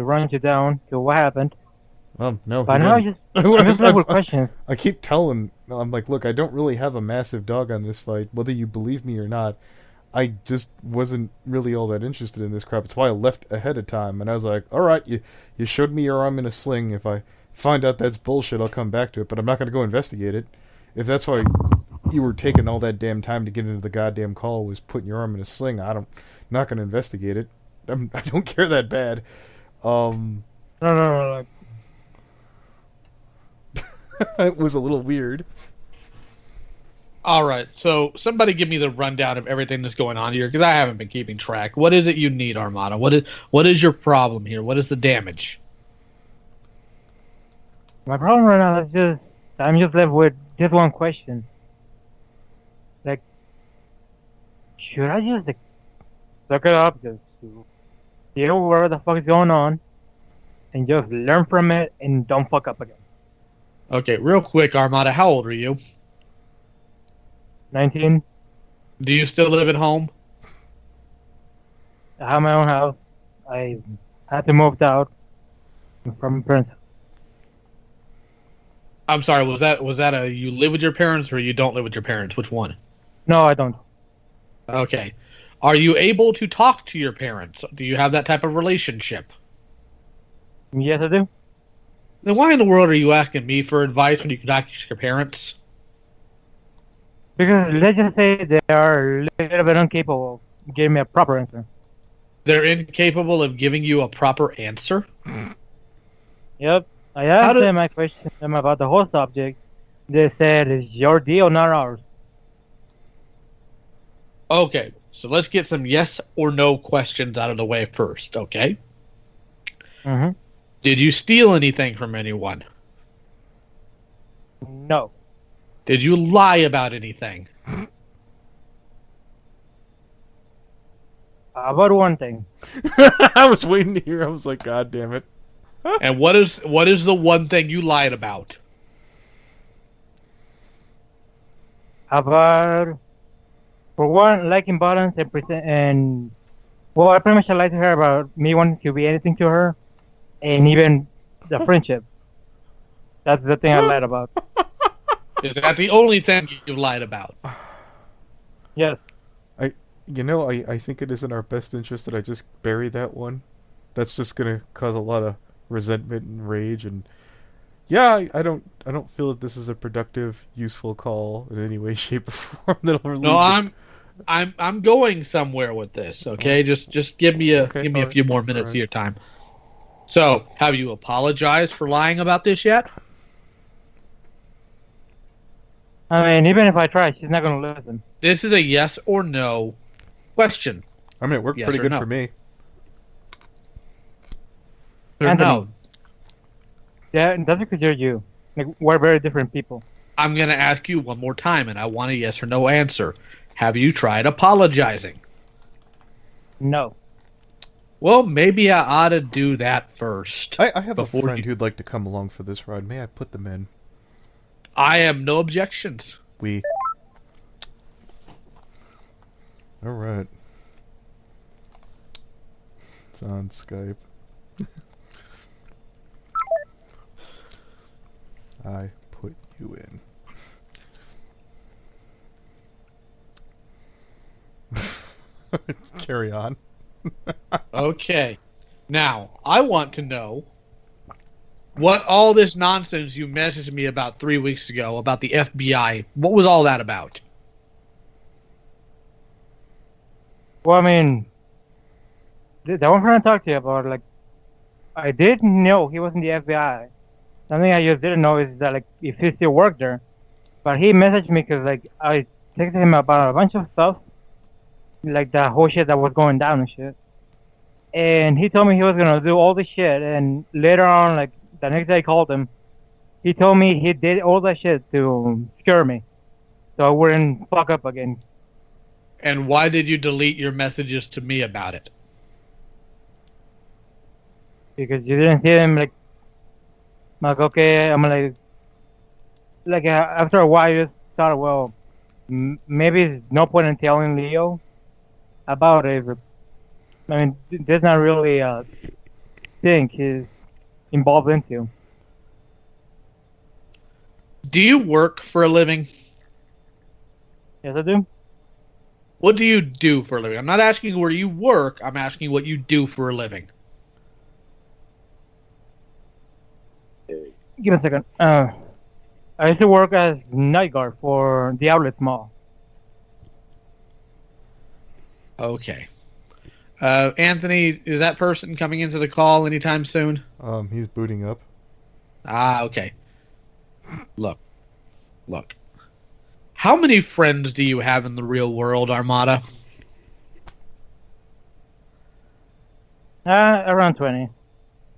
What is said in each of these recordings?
run you down. So what happened? No, he But now didn't. I'm just left with questions. I keep telling, I'm like, look, I don't really have a massive dog on this fight, whether you believe me or not. I just wasn't really all that interested in this crap. It's why I left ahead of time. And I was like, all right, you showed me your arm in a sling. If I find out that's bullshit, I'll come back to it. But I'm not going to go investigate it. If that's why you were taking all that damn time to get into the goddamn call was putting your arm in a sling, not going to investigate it. I don't care that bad. Um, No, no, no. Like, it was a little weird. All right, so somebody give me the rundown of everything that's going on here because I haven't been keeping track. What is it you need, Armada? What is your problem here? What is the damage? my problem right now is just I'm just left with just one question. Like, should I just like, look it up just to see whatever the fuck is going on and just learn from it and don't fuck up again? Okay, real quick, Armada, how old are you? 19. Do you still live at home? I have my own house. I had to move out from my parents. I'm sorry, was that a you live with your parents or you don't live with your parents? Which one? No, I don't. Okay. Are you able to talk to your parents? Do you have that type of relationship? Yes, I do. Then why in the world are you asking me for advice when you can talk to your parents? Because let's just say they are a little bit incapable of giving me a proper answer. They're incapable of giving you a proper answer? Yep. I How asked do them, I questioned them about the whole subject. They said it's your deal, not ours. Okay, so let's get some yes or no questions out of the way first, okay? Mm-hmm. Did you steal anything from anyone? No. Did you lie about anything? About one thing. I was waiting to hear. I was like, God damn it. And what is the one thing you lied about? About, for one, liking balance and well, I pretty much lied to her about me wanting to be anything to her and even the friendship. That's the thing I lied about. Is that the only thing you lied about? Yes. I think it is in our best interest that I just bury that one. That's just gonna cause a lot of resentment and rage. And yeah, I don't feel that this is a productive, useful call in any way, shape, or form that'll No, relieve the. I'm going somewhere with this, okay? Just give me a Okay, give me all a right, few more all minutes of right. your time. So, have you apologized for lying about this yet? I mean, even if I try, she's not gonna listen. This is a yes or no question. I mean, it worked Yes pretty or good for no. me. Or Anthony, no. yeah, that's because you're you. Like, we're very different people. I'm going to ask you one more time and I want a yes or no answer. Have you tried apologizing? No. Well, maybe I ought to do that first I have a before friend you. who'd like to come along for this ride. May I put them in? I have no objections. We. All right. It's on Skype. I put you in. Carry on. Okay. Now, I want to know what all this nonsense you messaged me about 3 weeks ago about the FBI. What was all that about? Well, I mean, the one friend I talked to you about, like, I didn't know he was in the FBI. Something I just didn't know is that, like, if he still worked there. But he messaged me because, like, I texted him about a bunch of stuff, like the whole shit that was going down and shit. And he told me he was gonna do all this shit. And later on, like, the next day I called him, he told me he did all that shit to scare me, so I wouldn't fuck up again. And why did you delete your messages to me about it? Because you didn't see him, like okay, I'm after a while, you just thought, well, maybe there's no point in telling Leo about it. I mean, there's not really think he's involved into. Do you work for a living? Yes, I do. What do you do for a living? I'm not asking where you work. I'm asking what you do for a living. Give me a second. I used to work as night guard for the outlet mall. Okay. Anthony, is that person coming into the call anytime soon? He's booting up. Ah, okay. Look. How many friends do you have in the real world, Armada? Around 20.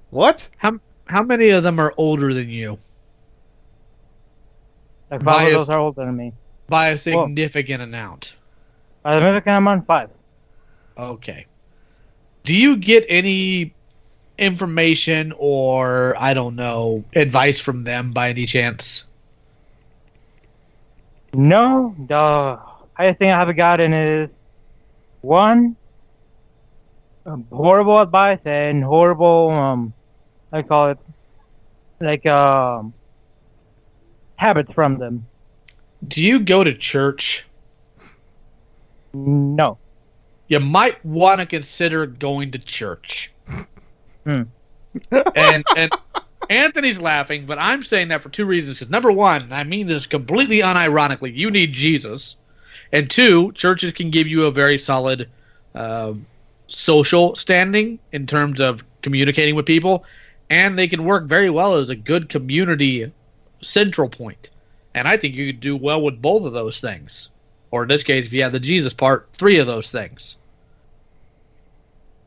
What? How many of them are older than you? Like By 5 of a- those are older than me. By a significant amount. By the American, I'm on 5. Okay. Do you get any information or, I don't know, advice from them by any chance? No, the highest thing I have gotten is one, horrible advice and horrible, I call it, like, habits from them. Do you go to church? No. You might want to consider going to church. Hmm. And Anthony's laughing, but I'm saying that for two reasons. Because number one, and I mean this completely unironically, you need Jesus. And two, churches can give you a very solid social standing in terms of communicating with people. And they can work very well as a good community central point. And I think you could do well with both of those things. Or in this case, if you have the Jesus part, 3 of those things.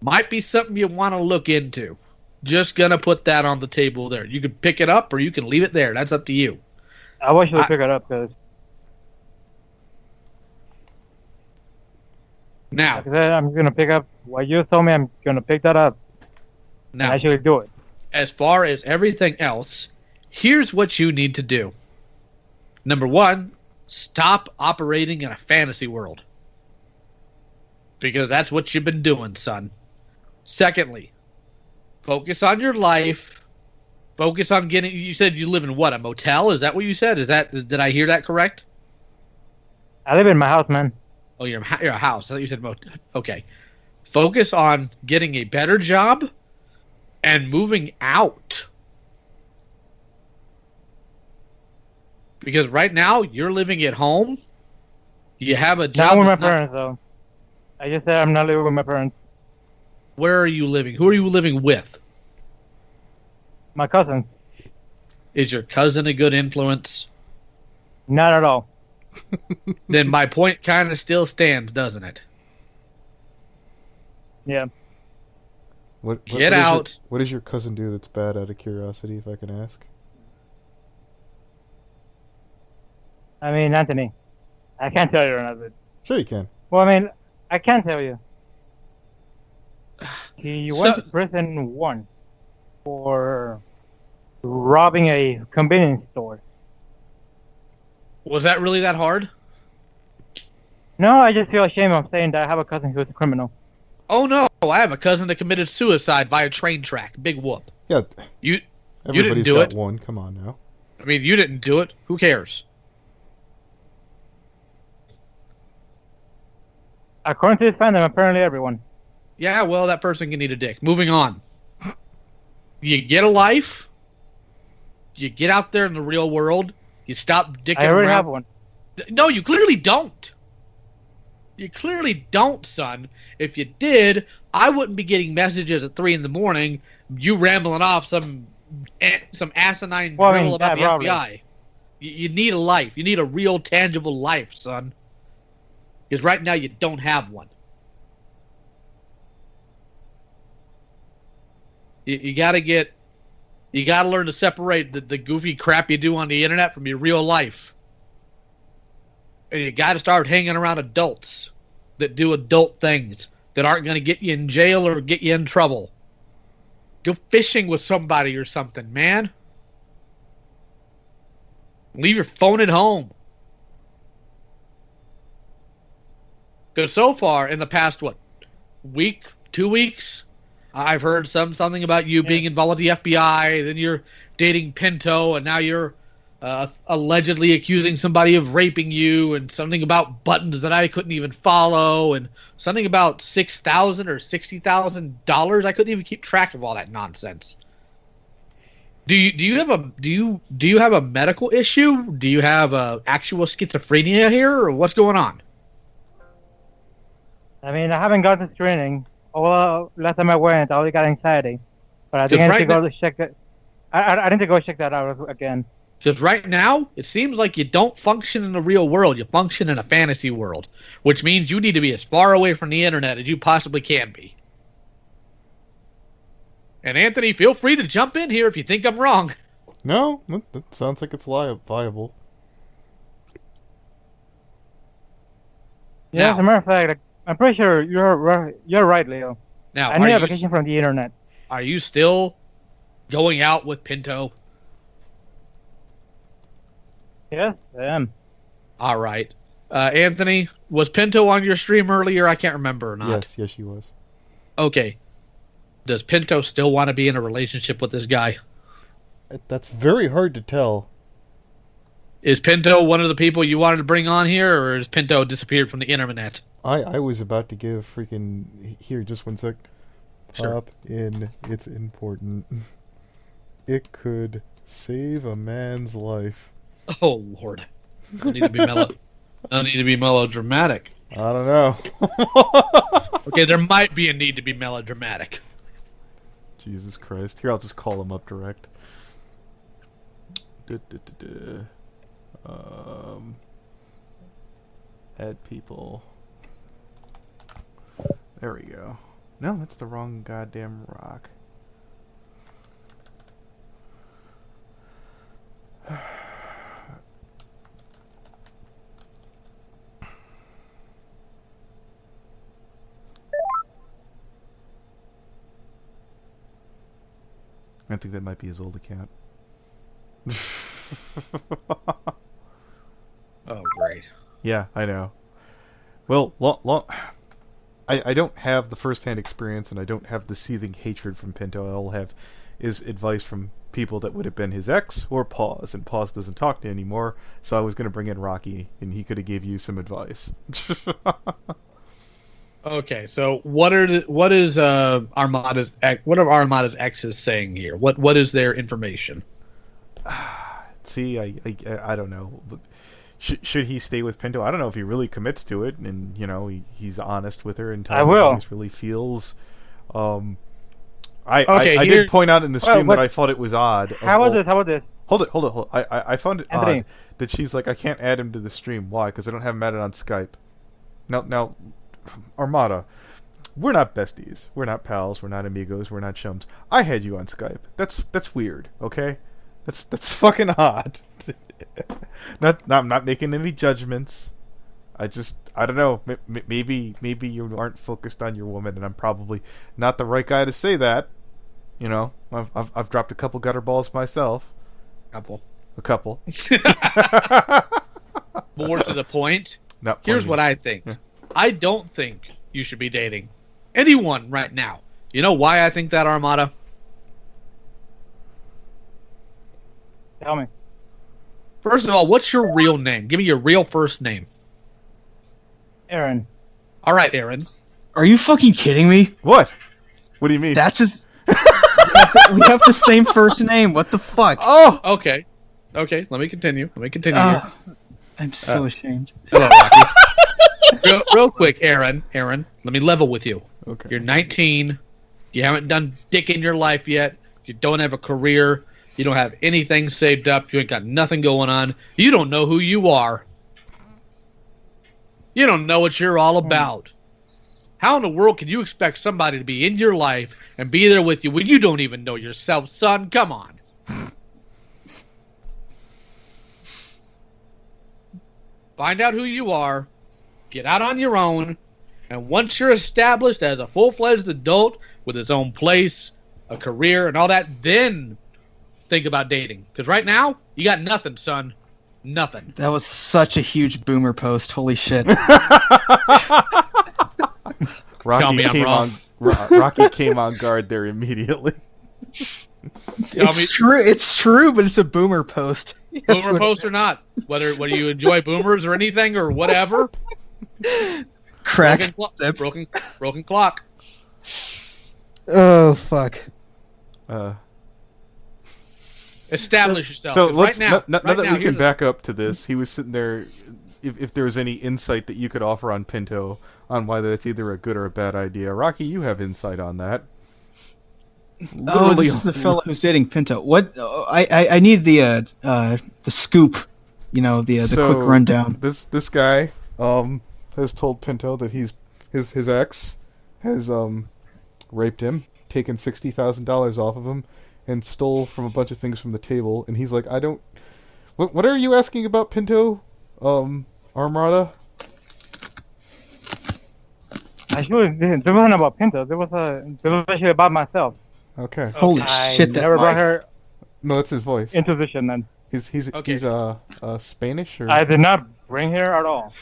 Might be something you want to look into. Just gonna put that on the table there. You can pick it up or you can leave it there. That's up to you. I wish you would pick it up because, Now, like I said, I'm going to pick up what you told me. I'm going to pick that up and now, actually do it. as far as everything else, here's what you need to do. Number 1, stop operating in a fantasy world. Because that's what you've been doing, son. Secondly, focus on your life. Focus on getting. You said you live in what? A motel? Is that what you said? Did I hear that correct? I live in my house, man. Oh, you're a house. I thought you said motel. Okay. Focus on getting a better job and moving out. Because right now you're living at home. You have a job. Not with my that's not- parents, though. I just said I'm not living with my parents. Where are you living? Who are you living with? My cousins. Is your cousin a good influence? Not at all. Then my point kind of still stands, doesn't it? Yeah. Get out. What does your cousin do that's bad, out of curiosity, if I can ask? I mean, Anthony, I can't tell you or not. Sure you can. Well, I mean, I can tell you. He went So- to prison once for robbing a convenience store. Was that really that hard? No, I just feel ashamed of saying that I have a cousin who's a criminal. Oh no, I have a cousin that committed suicide by a train track. Big whoop. Yeah, You everybody's do got it. one. Come on now. I mean, you didn't do it. Who cares? According to his fandom, apparently everyone. Yeah, well, that person can eat a dick. Moving on. You get a life. You get out there in the real world. You stop dicking I already around. have one. No, you clearly don't. You clearly don't, son. If you did, I wouldn't be getting messages at 3 in the morning. You rambling off some asinine Well, I mean, drivel about yeah, the probably. FBI. You need a life. You need a real, tangible life, son. Because right now you don't have one. You gotta learn to separate the goofy crap you do on the internet from your real life. And you gotta start hanging around adults that do adult things that aren't gonna get you in jail or get you in trouble. Go fishing with somebody or something, man. Leave your phone at home. Because so far, in the past, week, 2 weeks, I've heard something about you being involved with the FBI. Then you're dating Pinto, and now you're allegedly accusing somebody of raping you, and something about buttons that I couldn't even follow, and something about $6,000 or $60,000. I couldn't even keep track of all that nonsense. Do you have a medical issue? Do you have actual schizophrenia here, or what's going on? I mean, I haven't got this training. Last time I went, I only got anxiety. But I think I need to go check that. I need to go check that out again. Because right now, it seems like you don't function in the real world. You function in a fantasy world, which means you need to be as far away from the internet as you possibly can be. And Anthony, feel free to jump in here if you think I'm wrong. No, that sounds like it's viable. Yeah, as a matter of fact, I'm pretty sure you're right, Leo. Now, I need a vacation from the internet. Are you still going out with Pinto? Yes, I am. All right. Anthony, was Pinto on your stream earlier? I can't remember or not. Yes, she was. Okay. Does Pinto still want to be in a relationship with this guy? That's very hard to tell. Is Pinto one of the people you wanted to bring on here, or has Pinto disappeared from the internet? I was about to give freaking... Here, just one sec. Sure. Pop in. It's important. It could save a man's life. Oh, Lord. I need to be melodramatic. I don't know. Okay, there might be a need to be melodramatic. Jesus Christ. Here, I'll just call him up direct. Add people. There we go. No, that's the wrong goddamn rock. I think that might be his old account. Oh, great. Yeah, I know. Well, I don't have the first-hand experience, and I don't have the seething hatred from Pinto. All I have is advice from people that would have been his ex or Paws, and Paws doesn't talk to me anymore, so I was going to bring in Rocky, and he could have gave you some advice. Okay, so what is Armada's exes saying here? What is their information? See, I don't know. Should he stay with Pinto? I don't know if he really commits to it, and he's honest with her and tells her how he really feels. I did point out in the stream that I thought it was odd. How about this? Hold it. I found it odd that she's like, I can't add him to the stream. Why? Because I don't have him added on Skype. Now, Armada, we're not besties. We're not pals. We're not amigos. We're not chums. I had you on Skype. That's weird. Okay, that's fucking odd. I'm not making any judgments. I don't know. Maybe you aren't focused on your woman, and I'm probably not the right guy to say that. I've dropped a couple gutter balls myself. A couple. More to the point. Here's what I think. Yeah. I don't think you should be dating anyone right now. You know why I think that, Armada? Tell me. First of all, what's your real name? Give me your real first name. Aaron. All right, Aaron. Are you fucking kidding me? What? What do you mean? That's just... we have the same first name. What the fuck? Oh! Okay, let me continue. Here. I'm so ashamed. Hello, Rocky. real quick, Aaron, let me level with you. Okay. You're 19. You haven't done dick in your life yet. You don't have a career. You don't have anything saved up. You ain't got nothing going on. You don't know who you are. You don't know what you're all about. How in the world can you expect somebody to be in your life and be there with you when you don't even know yourself, son? Come on. Find out who you are. Get out on your own. And once you're established as a full-fledged adult with his own place, a career, and all that, then think about dating. Because right now, you got nothing, son. Nothing. That was such a huge boomer post. Holy shit. Rocky Rocky came on guard there immediately. It's true, but it's a boomer post. Boomer post or not, whether you enjoy boomers or anything or whatever. Crack. Broken clock. Oh fuck. Establish yourself. So let's right now, now that we can back up to this, he was sitting there. If there was any insight that you could offer on Pinto on why that's either a good or a bad idea, Rocky, you have insight on that. Oh, this is the fellow who's dating Pinto. What? I need the scoop. You know, the quick rundown. This guy has told Pinto that his ex has raped him, taken $60,000 off of him, and stole from a bunch of things from the table. And he's like, I don't. What are you asking about Pinto? Armada? Actually, there wasn't about Pinto. There was actually about myself. Okay. Holy shit! I never brought her No, that's his voice. into this shit, then. He's Spanish or? I did not bring her at all.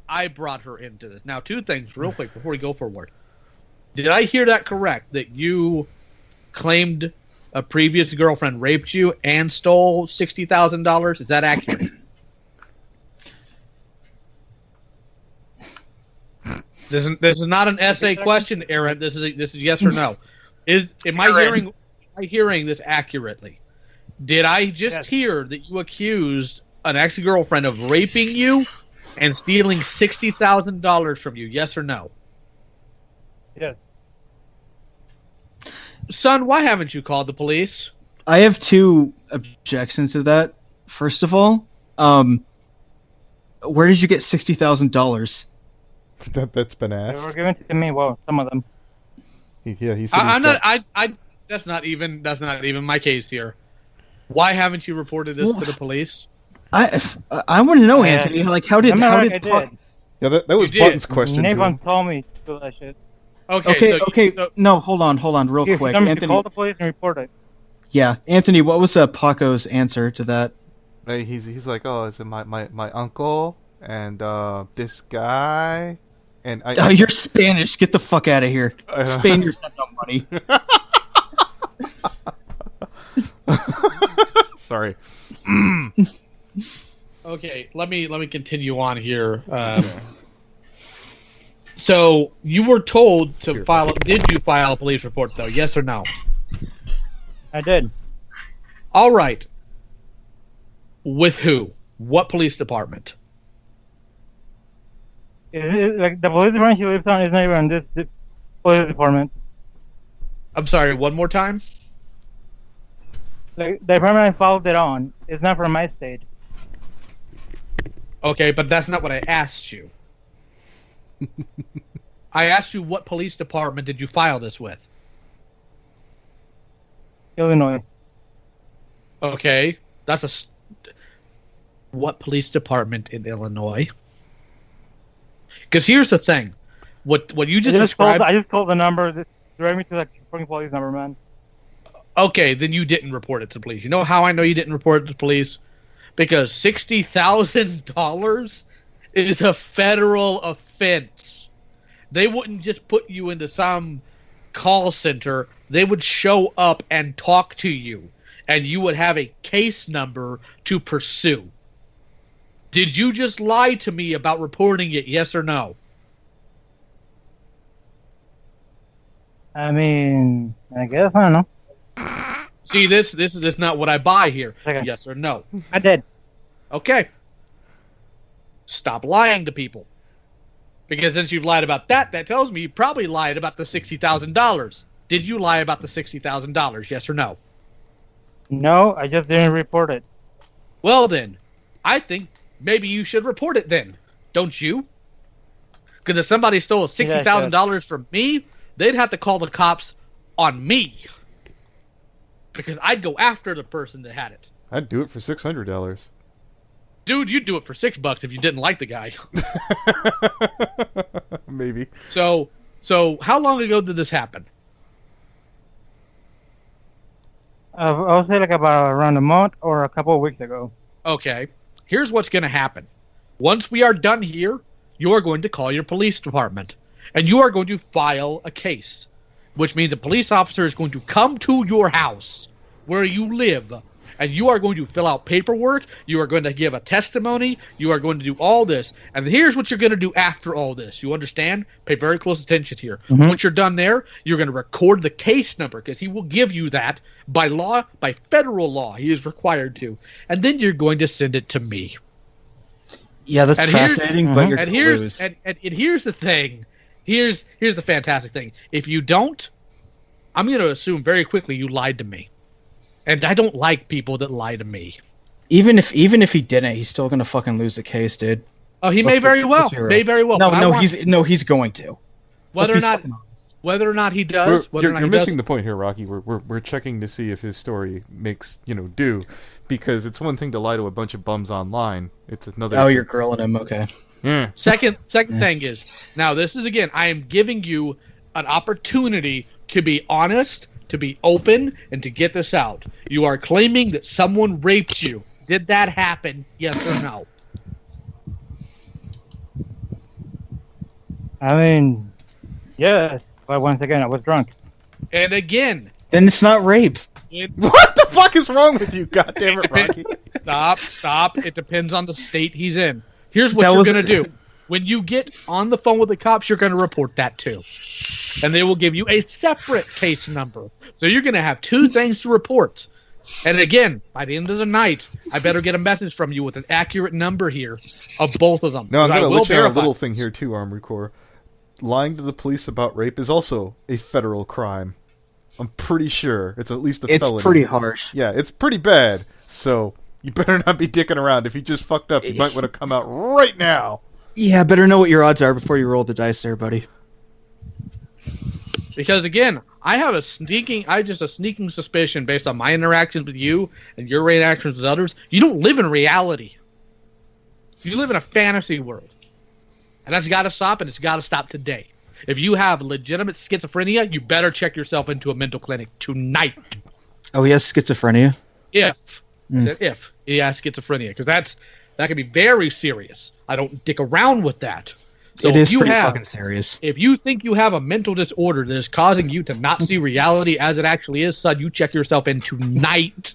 I brought her into this. Now, two things real quick before we go forward. Did I hear that correct? That you claimed a previous girlfriend raped you and stole $60,000? Is that accurate? This is not an essay question, Aaron. This is yes or no. Am I hearing this accurately? Did I just hear that you accused an ex-girlfriend of raping you and stealing $60,000 from you? Yes or no? Yes. Son, why haven't you called the police? I have two objections to that. First of all, where did you get $60,000? That's been asked. They were given to me. Well, some of them. He said I'm not. That's not even my case here. Why haven't you reported this to the police? I want to know, Anthony. Like, how did? Yeah, that was Button's question. Nathan told me to do that shit. Okay. No, hold on, real quick. Anthony, call the police and report it. Yeah, Anthony, what was Paco's answer to that? He's like, oh, is it my uncle and this guy and you're Spanish. Get the fuck out of here. Spaniards have no money. Sorry. Okay, let me continue on here. So you were told to file. Did you file a police report though? Yes or no? I did. All right. With who? What police department? Like the police department she lives on is not even this police department. I'm sorry. One more time. Like the department I filed it on is not from my state. Okay, but that's not what I asked you. I asked you what police department did you file this with? Illinois. Okay, what police department in Illinois? Because here's the thing, what you just described. I just called the number. That directed me to like fucking police number, man. Okay, then you didn't report it to the police. You know how I know you didn't report it to the police? Because $60,000 is a federal offense. They wouldn't just put you into some call center. They would show up and talk to you, and you would have a case number to pursue. Did you just lie to me about reporting it, yes or no? I mean, I guess, I don't know. See, this is not what I buy here. Okay. Yes or no? I did. Okay. Stop lying to people. Because since you've lied about that tells me you probably lied about the $60,000. Did you lie about the $60,000, yes or no? No, I just didn't report it. Well then, I think maybe you should report it then. Don't you? Because if somebody stole $60,000 from me, they'd have to call the cops on me. Because I'd go after the person that had it. I'd do it for $600. Dude, you'd do it for $6 if you didn't like the guy. Maybe. So how long ago did this happen? I would say like about around a month or a couple of weeks ago. Okay. Here's what's going to happen. Once we are done here, you are going to call your police department. And you are going to file a case. Which means a police officer is going to come to your house where you live. And you are going to fill out paperwork. You are going to give a testimony. You are going to do all this. And here's what you're going to do after all this. You understand? Pay very close attention here. Mhm. Once you're done there, you're going to record the case number because he will give you that by law, by federal law. He is required to. And then you're going to send it to me. Yeah, that's And here's- fascinating, but you're And gonna here's lose. and here's the thing. Here's the fantastic thing. If you don't, I'm going to assume very quickly you lied to me. And I don't like people that lie to me. Even if he didn't, he's still gonna fucking lose the case, dude. Oh, he Let's may be- very well. let's be real. May very well. No, but I no, want- he's going to. whether or Let's be not fucking honest. whether or not he does. Whether or not You're he missing does, the point here, Rocky. We're checking to see if his story makes do, because it's one thing to lie to a bunch of bums online. It's another. Oh, you're grilling him. Okay. Yeah. Second thing is, now this is again, I am giving you an opportunity to be honest, to be open, and to get this out. You are claiming that someone raped you. Did that happen? Yes or no? I mean, yes, but once again, I was drunk. And again, Then it's not rape. What the fuck is wrong with you? God damn it, Rocky. stop. It depends on the state he's in. Here's what That you're was- going to do. When you get on the phone with the cops, you're going to report that too. And they will give you a separate case number. So you're going to have two things to report. And again, by the end of the night, I better get a message from you with an accurate number here of both of them. No, I'm Because I going to will let you know a verify. little thing here, too, Armored Core. Lying to the police about rape is also a federal crime. I'm pretty sure. It's at least a It's felony. pretty harsh. Yeah, it's pretty bad. So you better not be dicking around. If you just fucked up, you might want to come out right now. Yeah, better know what your odds are before you roll the dice there, buddy. Because again, I have a sneaking suspicion based on my interactions with you and your interactions with others. You don't live in reality. You live in a fantasy world. And that's got to stop, and it's got to stop today. If you have legitimate schizophrenia, you better check yourself into a mental clinic tonight. Oh, he has schizophrenia. If Mm. if he has schizophrenia, because that can be very serious. I don't dick around with that. So It if is you pretty have, fucking serious. if you think you have a mental disorder that is causing you to not see reality as it actually is, son, you check yourself in tonight.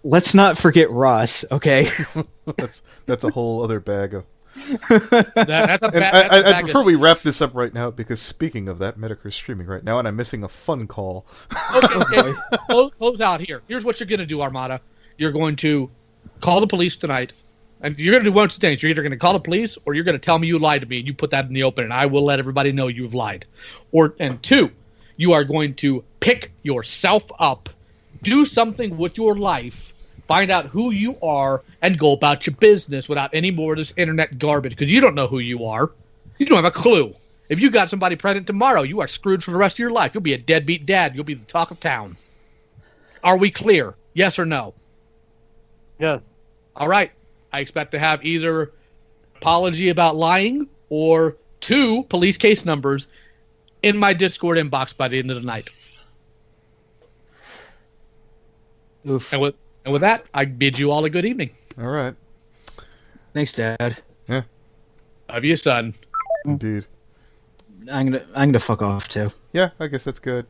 Let's not forget Ross, okay? That's a whole other bag of... That's a And bad. that's a I'd bag prefer of- we wrap this up right now, because speaking of that, Medicare's streaming right now, and I'm missing a fun call. Okay. Close out here. Here's what you're going to do, Armada. You're going to call the police tonight. And you're going to do one of two things. You're either going to call the police or you're going to tell me you lied to me and you put that in the open and I will let everybody know you've lied. And two, you are going to pick yourself up, do something with your life, find out who you are, and go about your business without any more of this internet garbage because you don't know who you are. You don't have a clue. If you got somebody pregnant tomorrow, you are screwed for the rest of your life. You'll be a deadbeat dad. You'll be the talk of town. Are we clear? Yes or no? Yes. All right. I expect to have either apology about lying or 2 police case numbers in my Discord inbox by the end of the night. Oof. And with that, I bid you all a good evening. All right. Thanks, Dad. Love you, son. Indeed. I'm gonna fuck off too. Yeah, I guess that's good.